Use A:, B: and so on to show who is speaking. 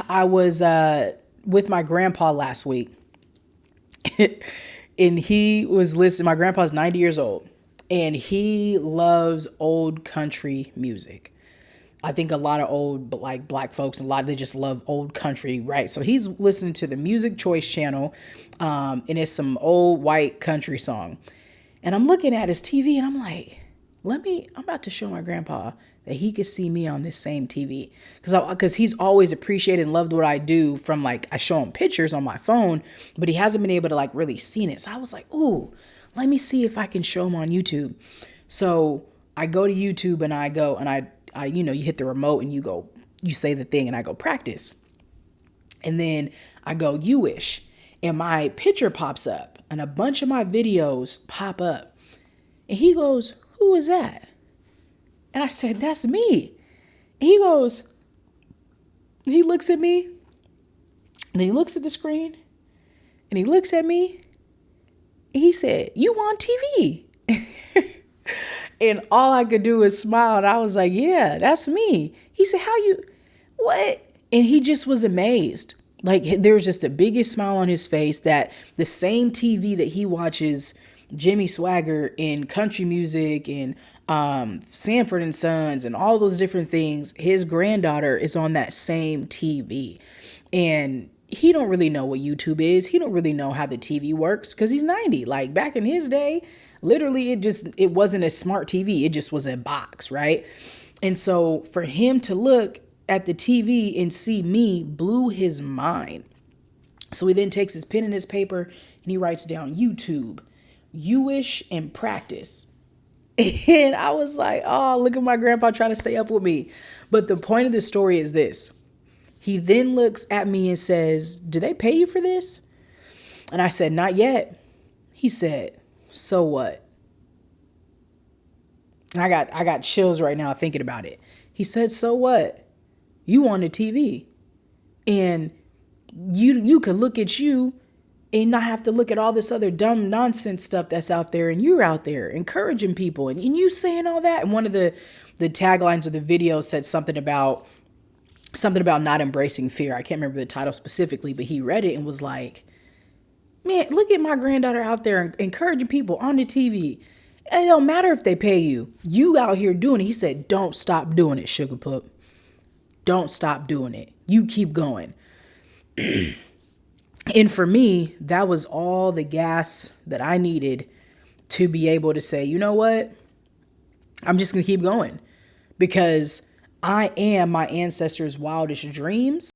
A: I was with my grandpa last week and he was listening. My grandpa's 90 years old and he loves old country music. I think a lot of old like black folks, a lot of they just love old country, right? So he's listening to the Music Choice channel, and it's some old white country song. And I'm looking at his TV and I'm like, I'm about to show my grandpa that he could see me on this same TV. Because he's always appreciated and loved what I do from like, I show him pictures on my phone, but he hasn't been able to like really seen it. So I was like, ooh, let me see if I can show him on YouTube. So I go to YouTube and I go and you hit the remote and you say the thing and I go practice. And then I go, you wish. And my picture pops up and a bunch of my videos pop up. And he goes, who is that? And I said, that's me. And he looks at me and then he looks at the screen and he looks at me. And he said, you on TV? And all I could do was smile. And I was like, yeah, that's me. He said, what? And he just was amazed. Like there was just the biggest smile on his face that the same TV that he watches Jimmy Swagger in country music and Sanford and Sons and all those different things, his granddaughter is on that same TV. And he don't really know what YouTube is. He don't really know how the TV works because he's 90. Like back in his day, literally it wasn't a smart TV. It just was a box, right? And so for him to look at the TV and see me blew his mind. So he then takes his pen and his paper and he writes down YouTube, you wish, and practice. And I was like, oh, look at my grandpa trying to stay up with me. But the point of the story is this. He then looks at me and says, do they pay you for this? And I said, not yet. He said, so what? And I got chills right now thinking about it. He said, so what? You on the TV. And you could look at you and not have to look at all this other dumb nonsense stuff that's out there. And you're out there encouraging people and you saying all that. And one of the taglines of the video said something about not embracing fear. I can't remember the title specifically, but he read it and was like, man, look at my granddaughter out there encouraging people on the TV. And it don't matter if they pay you. You out here doing it. He said, don't stop doing it, Sugar Pup. Don't stop doing it. You keep going. And for me, that was all the gas that I needed to be able to say, you know what? I'm just going to keep going because I am my ancestors' wildest dreams.